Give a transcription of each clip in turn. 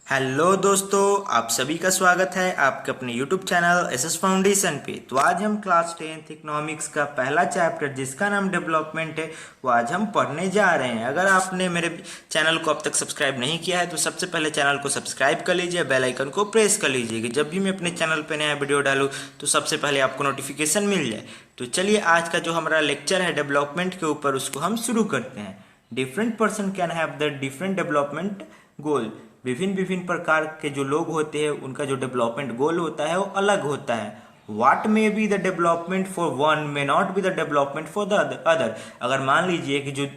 Hello दोस्तों, आप सभी का स्वागत है आपके अपने यूट्यूब चैनल एसएस फाउंडेशन पे। तो आज हम क्लास 10th इकोनॉमिक्स का पहला चैप्टर जिसका नाम डेवलपमेंट है वो आज हम पढ़ने जा रहे हैं। अगर आपने मेरे चैनल को अब तक सब्सक्राइब नहीं किया है तो सबसे पहले चैनल को सब्सक्राइब कर लीजिए, बेल आइकन को प्रेस कर लीजिए कि जब भी मैं अपने चैनल पर नया वीडियो डालूँ तो सबसे पहले आपको नोटिफिकेशन मिल जाए। तो चलिए आज का जो हमारा लेक्चर है डेवलपमेंट के ऊपर उसको हम शुरू करते हैं। Different person can have the different development goal. विभिन्न विभिन्न प्रकार के जो लोग होते हैं उनका जो डेवलपमेंट गोल होता है वो अलग होता है। What may be the development for one may not be the development for the other. अगर मान लीजिए कि जो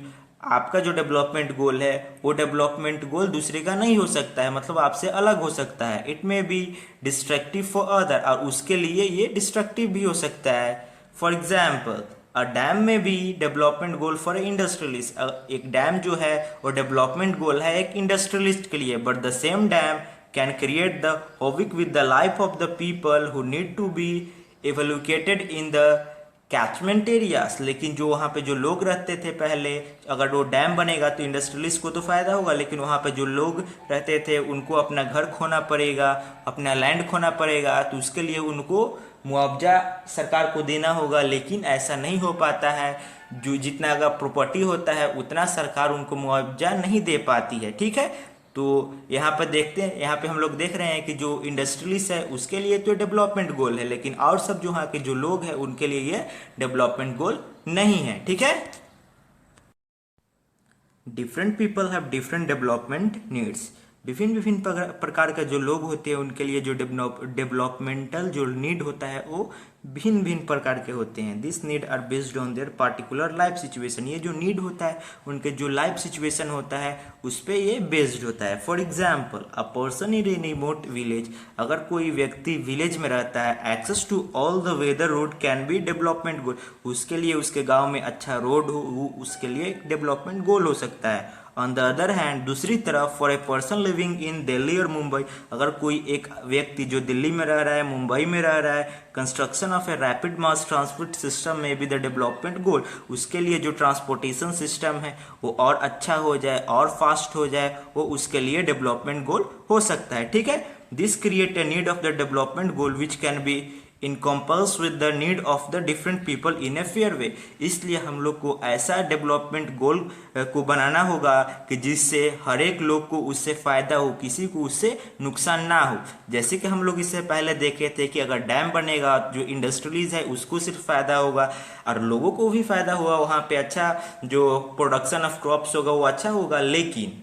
आपका जो डेवलपमेंट गोल है वो डेवलपमेंट गोल दूसरे का नहीं हो सकता है, मतलब आपसे अलग हो सकता है। It may be destructive for other, और उसके लिए ये डिस्ट्रक्टिव भी हो सकता है। फॉर एग्जाम्पल अ डैम में भी डेवलपमेंट गोल फॉर इंडस्ट्रियलिस्ट। एक डैम जो है वो डेवलपमेंट गोल है एक इंडस्ट्रियलिस्ट के लिए, but the same dam can create the havoc with the life of the people who need to be evacuated in the catchment areas. लेकिन जो वहाँ पे जो लोग रहते थे पहले, अगर वो डैम बनेगा तो इंडस्ट्रियलिस्ट को तो फायदा होगा, लेकिन वहाँ पे जो लोग रहते थे उनको अपना घर खोना पड़ेगा, अपना लैंड खोना पड़ेगा, तो उसके लिए उनको मुआवजा सरकार को देना होगा। लेकिन ऐसा नहीं हो पाता है, जो जितना अगर प्रॉपर्टी होता है उतना सरकार उनको मुआवजा नहीं दे पाती है। ठीक है, तो यहाँ पर देखते हैं, यहाँ पे हम लोग देख रहे हैं कि जो इंडस्ट्रियलिस्ट है उसके लिए तो डेवलपमेंट गोल है, लेकिन और सब जो यहाँ के जो लोग हैं उनके लिए ये डेवलपमेंट गोल नहीं है। ठीक है, different people have different development needs. विभिन्न विभिन्न प्रकार का जो लोग होते हैं उनके लिए जो डेवलपमेंटल जो नीड होता है वो भिन्न भिन्न प्रकार के होते हैं। This need are based on their particular life situation. ये जो नीड होता है उनके जो लाइफ सिचुएशन होता है उस पर ये बेस्ड होता है। For example a person in a remote village, अगर कोई व्यक्ति विलेज में रहता है, access to all the weather road can be development goal. उसके लिए उसके गाँव में अच्छा रोड हो, उसके लिए डेवलपमेंट गोल हो सकता है। ऑन द अदर हैंड, दूसरी तरफ for a person living in Delhi और मुंबई, अगर कोई एक व्यक्ति जो दिल्ली में रह रहा है, मुंबई में रह रहा है, construction of a rapid mass transport system में बी द डेवलपमेंट गोल। उसके लिए जो ट्रांसपोर्टेशन सिस्टम है वो और अच्छा हो जाए और फास्ट हो जाए, वो उसके लिए डेवलपमेंट गोल हो सकता है। ठीक है, this create a need of the development goal which can be encompassed with the need of the different people in a fair way. इसलिए हम लोग को ऐसा डेवलपमेंट गोल को बनाना होगा कि जिससे हर एक लोग को उससे फायदा हो, किसी को उससे नुकसान ना हो। जैसे कि हम लोग इससे पहले देखे थे कि अगर डैम बनेगा जो इंडस्ट्रीज है उसको सिर्फ फायदा होगा और लोगों को भी फायदा हुआ, वहाँ पे अच्छा जो प्रोडक्शन ऑफ क्रॉप्स होगा वो अच्छा होगा। लेकिन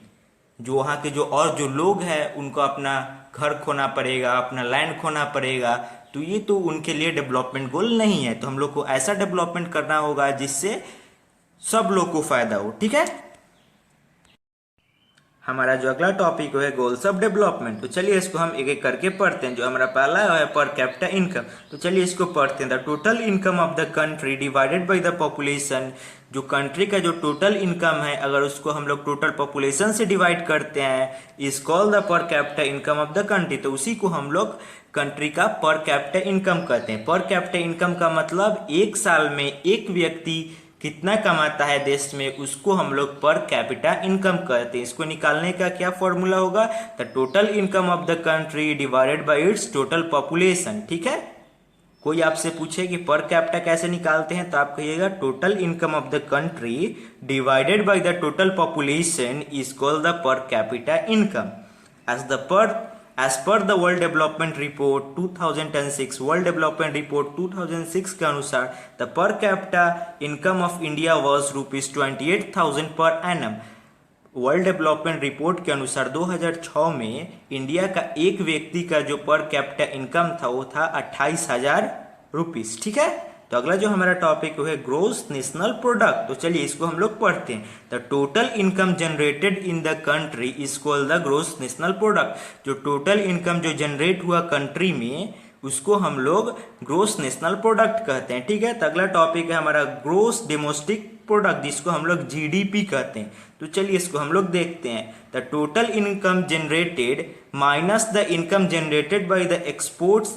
जो वहाँ के जो और जो लोग हैं उनको अपना घर खोना पड़ेगा, अपना लैंड खोना पड़ेगा, तो ये तो उनके लिए डेवलपमेंट गोल नहीं है। तो हम लोग को ऐसा डेवलपमेंट करना होगा जिससे सब लोग को फायदा हो। ठीक है, हमारा जो अगला टॉपिक है गोल्स ऑफ डेवलपमेंट। तो चलिए इसको हम एक एक करके पढ़ते हैं। जो हमारा पहला है पर कैपिटा इनकम, तो चलिए इसको पढ़ते हैं। The total income of the country divided by the population. जो कंट्री का जो टोटल इनकम है अगर उसको हम लोग टोटल पॉपुलेशन से डिवाइड करते हैं is called the per capita income of the country. तो उसी को हम लोग कंट्री का पर कैपिटा इनकम कहते हैं। पर कैपिटा इनकम का मतलब एक साल में एक व्यक्ति कितना कमाता है देश में, उसको हम लोग पर कैपिटा इनकम कहते हैं। इसको निकालने का क्या फॉर्मूला होगा, the total income of the country divided by it's total population. ठीक है, कोई आपसे पूछे कि पर कैपिटा कैसे निकालते हैं तो आप कहिएगा total income of the country divided by the total population is called the per capita income. As per the World Development Report 2006, World Development Report 2006 के अनुसार the per capita income of India was ₹28,000 per annum। World development report के अनुसार 2006 में India का एक व्यक्ति का जो पर कैपिटा इनकम था वो था 28,000 रुपीज। ठीक है, तो अगला जो हमारा टॉपिक है ग्रोस नेशनल प्रोडक्ट। तो चलिए इसको हम लोग पढ़ते हैं। The total income generated in the country is called the gross national product. जो टोटल इनकम जो जनरेट हुआ कंट्री में उसको हम लोग ग्रोस नेशनल प्रोडक्ट कहते हैं। ठीक है, तो अगला टॉपिक है हमारा ग्रोस डोमेस्टिक प्रोडक्ट जिसको हम लोग जीडीपी कहते हैं। तो चलिए इसको हम लोग देखते हैं। The total income generated minus the income generated by the exports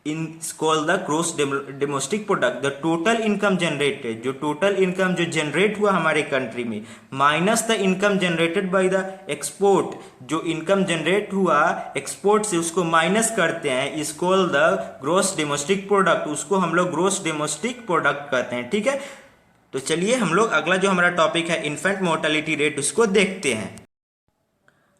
in call the gross domestic product, the total income generated, जो टोटल इनकम जो जनरेट हुआ हमारे कंट्री में, minus the income generated by the export, जो income generate हुआ export से उसको minus करते हैं, is call the gross domestic product, उसको हम लोग ग्रोस डोमेस्टिक प्रोडक्ट कहते हैं। ठीक है, तो चलिए हम लोग अगला जो हमारा टॉपिक है इन्फेंट मोर्टेलिटी रेट उसको देखते हैं।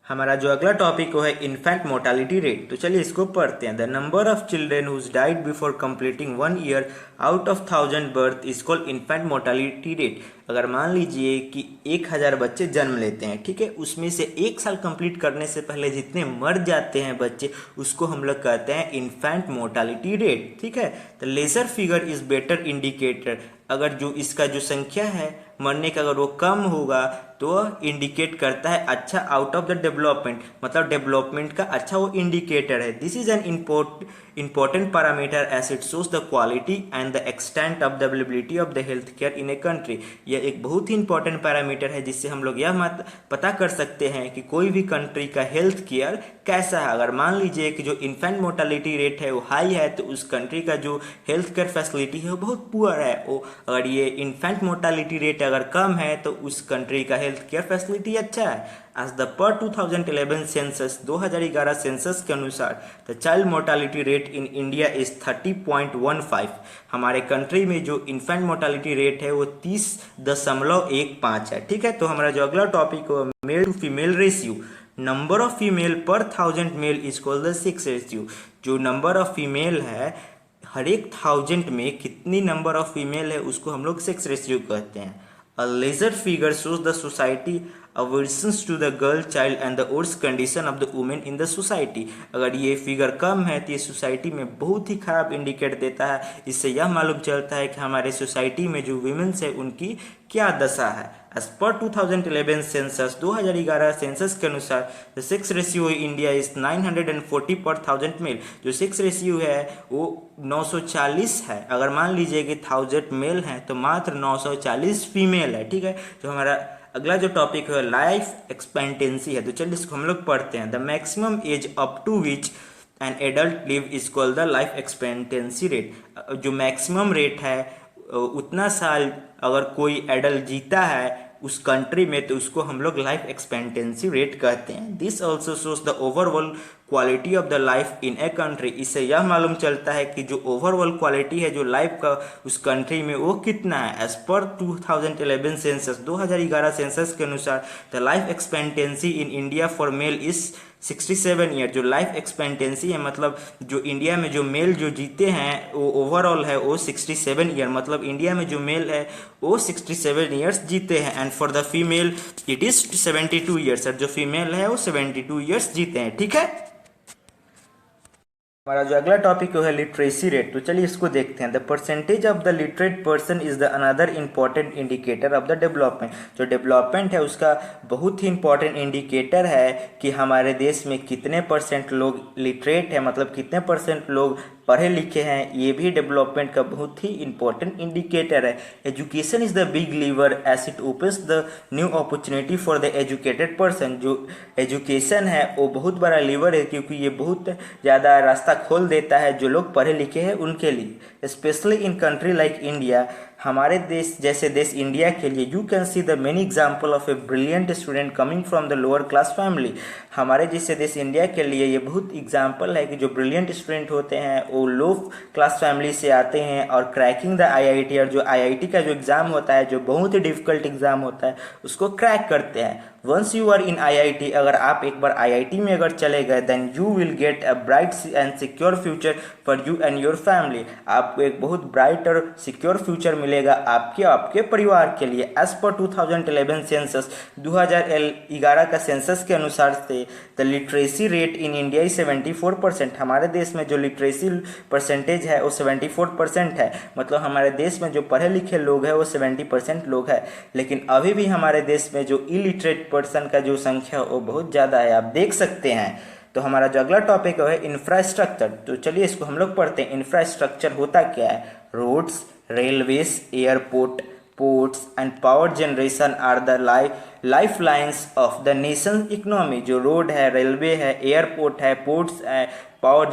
हमारा जो अगला टॉपिक वो है इन्फेंट मोर्टेलिटी रेट। तो चलिए इसको पढ़ते हैं। The number of children whose died before completing 1 year out of 1000 birth is called infant mortality rate. अगर मान लीजिए कि 1000 बच्चे जन्म लेते हैं, ठीक है, उसमें से 1 साल कंप्लीट करने से पहले जितने मर जाते हैं बच्चे, उसको हम लोग कहते हैं इन्फेंट मोर्टेलिटी रेट। ठीक है, the lesser figure is better indicator. अगर जो इसका जो संख्या है मरने का अगर वो कम होगा तो इंडिकेट करता है अच्छा आउट ऑफ द डेवलपमेंट, मतलब डेवलपमेंट का अच्छा वो इंडिकेटर है। This is an important parameter as it shows the quality and the extent of the availability of the health care in a country। यह एक बहुत ही इंपॉर्टेंट पैरामीटर है जिससे हम लोग यह पता कर सकते हैं कि कोई भी कंट्री का हेल्थ केयर कैसा है। अगर मान लीजिए कि जो इन्फेंट मोर्टेलिटी रेट है वो हाई है तो उस कंट्री का जो हेल्थ केयर फैसिलिटी है वो बहुत पुअर है। वो अगर ये इन्फेंट मोर्टेलिटी रेट अगर कम है तो उस कंट्री का हेल्थ केयर फैसिलिटी अच्छा है। एज द पर 2011 सेंसस, 2011 सेंसस के अनुसार the child mortality rate in India is 30.15। हमारे कंट्री में जो इन्फेंट मोर्टेलिटी रेट है वो 30.15 है। ठीक है, तो हमारा जो अगला टॉपिक है male to female ratio. Number of female पर 1000 male is called the sex ratio. जो नंबर ऑफ फीमेल है हर एक 1000 में कितनी नंबर ऑफ फीमेल है उसको हम लोग सेक्स रेशियो कहते हैं। A laser figure shows the society aversions to the girl child and the worst condition of the women in the society। अगर ये फिगर कम है तो ये सोसाइटी में बहुत ही खराब इंडिकेट देता है। इससे यह मालूम चलता है कि हमारे सोसाइटी में जो वुमेन्स है उनकी क्या दशा है। एज पर 2011 सेंसस, 2011 सेंसस के अनुसार the sex ratio India is 940 पर 1000 मेल। जो सेक्स रेशियो है वो 940 है। अगर मान लीजिए कि 1000 मेल है तो मात्र 940 फीमेल है। ठीक है, तो हमारा अगला जो टॉपिक है लाइफ एक्सपेक्टेंसी है। तो चलिए इसको हम लोग पढ़ते हैं। The maximum age up to which an adult live is called the life expectancy rate. जो मैक्सिमम रेट है उतना साल अगर कोई एडल्ट जीता है उस कंट्री में तो उसको हम लोग लाइफ एक्सपेक्टेंसी रेट कहते हैं। This also shows the overall quality of the life in a country. इससे यह मालूम चलता है कि जो ओवरऑल क्वालिटी है जो लाइफ का उस कंट्री में वो कितना है। एज पर 2011 सेंसस, 2011 सेंसस के अनुसार the life expectancy in India for male is 67 year. जो लाइफ एक्सपेक्टेंसी है मतलब जो इंडिया में जो मेल जो जीते हैं वो ओवरऑल है वो 67 ईयर, मतलब इंडिया में जो मेल है वो 67 ईयर्स जीते हैं। And for the female it is 72 years. जो फीमेल है वो 72 ईयर्स जीते हैं। ठीक है, हमारा जो अगला टॉपिक है लिटरेसी रेट। तो चलिए इसको देखते हैं। The percentage of the literate person is the another important indicator of the development. जो डेवलपमेंट है उसका बहुत ही इंपॉर्टेंट इंडिकेटर है कि हमारे देश में कितने परसेंट लोग लिटरेट है, मतलब कितने परसेंट लोग पढ़े लिखे हैं। ये भी डेवलपमेंट का बहुत ही इंपॉर्टेंट इंडिकेटर है। Education is the big lever as it opens the new opportunity for the educated person. जो एजुकेशन है वो बहुत बड़ा लीवर है क्योंकि ये बहुत ज़्यादा रास्ता खोल देता है जो लोग पढ़े लिखे हैं उनके लिए। Specially in country like India, हमारे देश जैसे देश इंडिया के लिए you can see the many example of a brilliant student coming from the lower class family. हमारे जैसे देश इंडिया के लिए ये बहुत एग्जाम्पल है कि जो ब्रिलियंट स्टूडेंट होते हैं वो लो क्लास फैमिली से आते हैं और क्रैकिंग द आईआईटी, और जो आईआईटी का जो एग्ज़ाम होता है जो बहुत ही डिफिकल्ट एग्ज़ाम होता है उसको क्रैक करते हैं। Once you are in IIT, अगर आप एक बार आईआईटी में अगर चले गए then you will get a bright and secure future for you and your family. आपको एक बहुत ब्राइट और सिक्योर फ्यूचर मिलेगा आपके परिवार के लिए। एज पर 2011 सेंसस, 2011 का सेंसस के अनुसार से the literacy rate in India is 74%। हमारे देश में जो लिटरेसी परसेंटेज है वो 74% है, मतलब हमारे देश में जो पढ़े लिखे लोग हैं वो 70% लोग हैं। लेकिन अभी भी हमारे देश में जो इलिटरेट पर्सन का जो संख्या वो बहुत ज़्यादा है, आप देख सकते हैं। तो हमारा जो अगला टॉपिक है इंफ्रास्ट्रक्चर। तो चलिए इसको हम लोग पढ़ते हैं। इंफ्रास्ट्रक्चर होता क्या है? Roads, railways, airport, ports and power generation are the lifelines of the nation's economy। जो रोड है, रेलवे है, एयरपोर्ट है, पोर्ट्स है, पावर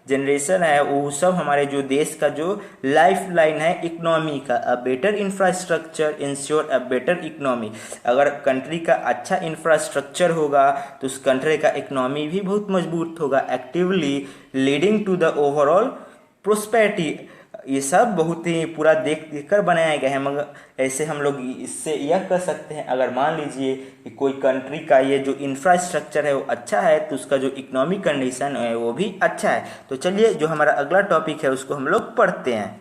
जनरेशन है, वो सब हमारे जो देश का जो लाइफ लाइन है इकोनॉमी का। A better infrastructure ensure a better economy. अगर कंट्री का अच्छा इंफ्रास्ट्रक्चर होगा तो उस कंट्री का इकोनॉमी भी बहुत मजबूत होगा, actively leading to the overall prosperity. ये सब बहुत ही पूरा देख कर बनाया गया है। मगर ऐसे हम लोग इससे यह कर सकते हैं, अगर मान लीजिए कि कोई कंट्री का ये जो इंफ्रास्ट्रक्चर है वो अच्छा है तो उसका जो इकोनॉमिक कंडीशन है वो भी अच्छा है। तो चलिए जो हमारा अगला टॉपिक है उसको हम लोग पढ़ते हैं।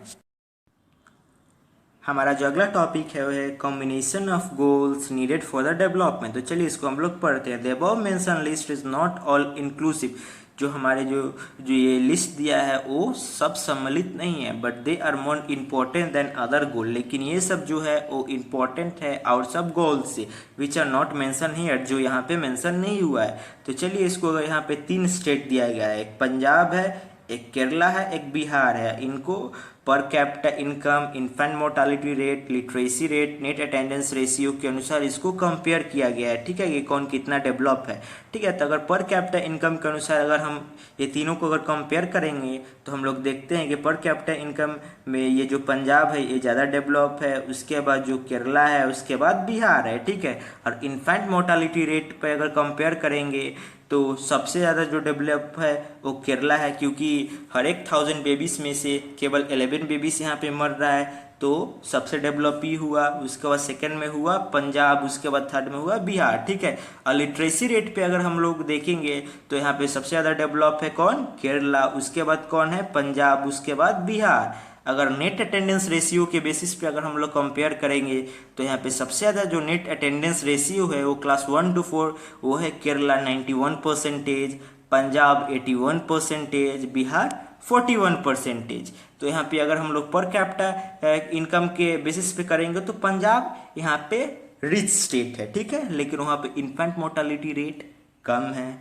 हमारा जो अगला टॉपिक है वो है combination of goals needed for the development. तो चलिए इसको हम लोग पढ़ते हैं। The above mention list is not all inclusive. जो हमारे जो ये लिस्ट दिया है वो सब सम्मिलित नहीं है, but they are more important than other goal. लेकिन ये सब जो है वो इम्पोर्टेंट है और सब गोल से, which are not mention here, जो यहाँ पे मेंशन नहीं हुआ है। तो चलिए इसको अगर यहाँ पे 3 स्टेट दिया गया है, एक पंजाब है, एक केरला है, एक बिहार है। इनको per capita income, infant mortality rate, literacy rate, net attendance ratio के अनुसार इसको कंपेयर किया गया है। ठीक है, ये कौन कितना डेवलप है। ठीक है, तो अगर पर कैपिटा इनकम के अनुसार अगर हम ये तीनों को अगर कंपेयर करेंगे तो हम लोग देखते हैं कि पर कैपिटा इनकम में ये जो पंजाब है ये ज़्यादा डेवलप है, उसके बाद जो केरला है, उसके बाद बिहार है। ठीक है, और इन्फेंट मोर्टालिटी रेट पे अगर कंपेयर करेंगे तो सबसे ज़्यादा जो डेवलप है वो केरला है, क्योंकि हर एक 1000 बेबीज में से केवल 11 बेबीज यहाँ पे मर रहा है, तो सबसे डेवलप ही हुआ। उसके बाद सेकंड में हुआ पंजाब, उसके बाद थर्ड में हुआ बिहार। ठीक है, और लिटरेसी रेट पे अगर हम लोग देखेंगे तो यहाँ पे सबसे ज़्यादा डेवलप है कौन, केरला, उसके बाद कौन है, पंजाब, उसके बाद बिहार। अगर नेट अटेंडेंस रेशियो के बेसिस पे अगर हम लोग कंपेयर करेंगे तो यहाँ पे सबसे ज़्यादा जो नेट अटेंडेंस रेशियो है वो क्लास 1 to 4 वो है केरला 91%, पंजाब 81%, बिहार 41%। तो यहाँ पे अगर हम लोग पर कैपिटा इनकम के बेसिस पे करेंगे तो पंजाब यहाँ पे रिच स्टेट है। ठीक है, लेकिन वहाँ पे इन्फेंट मोर्टालिटी रेट कम है।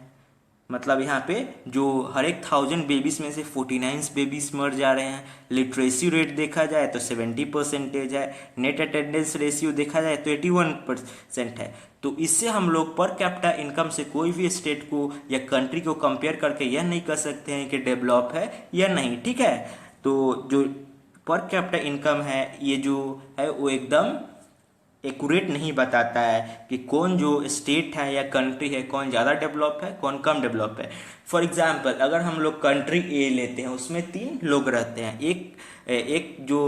मतलब यहाँ पे जो हर एक 1000 बेबीज में से 49 बेबीज मर जा रहे हैं। लिटरेसी रेट देखा जाए तो 70% है। नेट अटेंडेंस रेशियो देखा जाए तो 81% है। तो इससे हम लोग पर कैपिटा इनकम से कोई भी स्टेट को या कंट्री को कंपेयर करके यह नहीं कर सकते हैं कि डेवलप है या नहीं। ठीक है, तो जो पर कैपिटा इनकम है ये जो है वो एकदम एक्यूरेट नहीं बताता है कि कौन जो स्टेट है या कंट्री है कौन ज़्यादा डेवलप है कौन कम डेवलप है। फॉर एग्जांपल अगर हम लोग कंट्री ए लेते हैं, उसमें 3 लोग रहते हैं। एक जो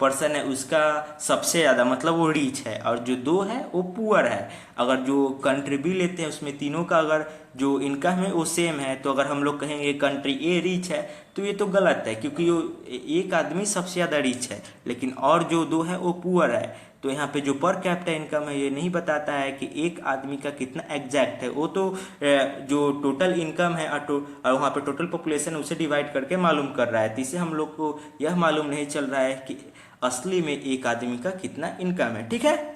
पर्सन है उसका सबसे ज़्यादा मतलब वो रिच है, और जो 2 है वो पुअर है। अगर जो कंट्री बी लेते हैं उसमें तीनों का अगर जो इनकम है वो सेम है, तो अगर हम लोग कहेंगे कंट्री ए रिच है तो ये तो गलत है, क्योंकि वो एक आदमी सबसे ज़्यादा रिच है लेकिन और जो 2 है वो पुअर है। तो यहाँ पे जो पर कैपिटा इनकम है ये नहीं बताता है कि एक आदमी का कितना एग्जैक्ट है, वो तो जो टोटल इनकम है और वहाँ पे टोटल पॉपुलेशन उसे डिवाइड करके मालूम कर रहा है। तो इससे हम लोग को यह मालूम नहीं चल रहा है कि असली में एक आदमी का कितना इनकम है। ठीक है,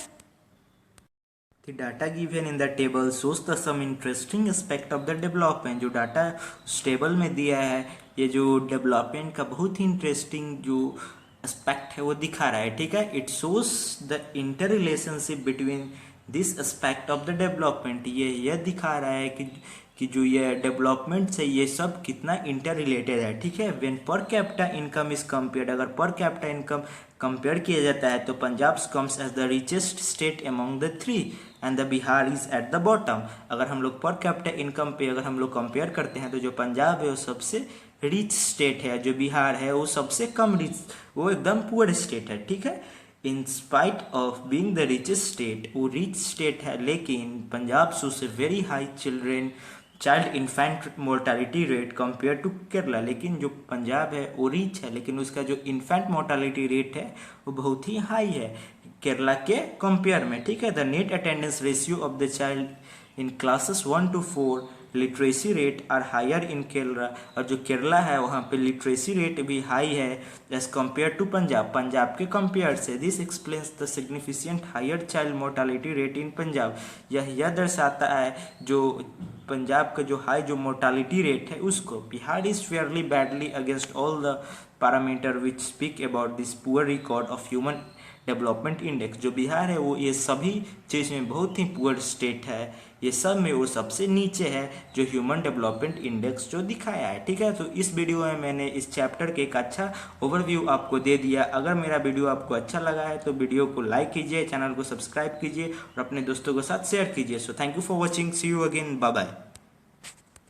The data given in the table shows the some interesting aspect of the development। जो डाटा उस टेबल में दिया है ये जो डेवलपमेंट का बहुत ही इंटरेस्टिंग जो एस्पेक्ट है वो दिखा रहा है। ठीक है, it shows the inter relationship between this aspect of the development. ये यह दिखा रहा है कि जो ये डेवलपमेंट से ये सब कितना इंटर रिलेटेड है। ठीक है, when per capita income is compared, अगर पर कैपिटा इनकम कंपेयर किया जाता है तो Punjab comes as the richest state among the 3 and the Bihar is at the bottom. अगर हम लोग पर कैपिटा इनकम पे अगर हम लोग कंपेयर करते हैं तो जो पंजाब है वो सबसे रिच स्टेट है, जो बिहार है वो सबसे कम रिच, वो एकदम पुअर स्टेट है। ठीक है, in spite of being the richest state, वो रिच स्टेट है लेकिन Punjab shows a very high child infant mortality rate compare to Kerala. लेकिन जो पंजाब है वो रिच है लेकिन उसका जो इन्फेंट मोर्टालिटी रेट है वो बहुत ही हाई है केरला के कंपेयर में। ठीक है, the net attendance ratio of the child in classes 1 to 4 literacy rate are higher in Kerala. और जो केरला है वहाँ पे लिटरेसी रेट भी हाई है एज कम्पेयर टू पंजाब के कंपेयर से। This explains the significant higher child mortality rate in Punjab. यह दर्शाता है जो पंजाब का जो हाई जो मोर्टालिटी रेट है उसको। Bihar is fairly badly against all the parameter which speak about this poor record of human development index. जो बिहार है वो ये सभी चीज़ में बहुत ही पुअर स्टेट है, ये सब में वो सबसे नीचे है जो ह्यूमन डेवलपमेंट इंडेक्स जो दिखाया है। ठीक है, तो इस वीडियो में मैंने इस चैप्टर के एक अच्छा ओवरव्यू आपको दे दिया। अगर मेरा वीडियो आपको अच्छा लगा है तो वीडियो को लाइक कीजिए, चैनल को सब्सक्राइब कीजिए और अपने दोस्तों के साथ शेयर कीजिए। So thank you for watching, see you again, bye bye.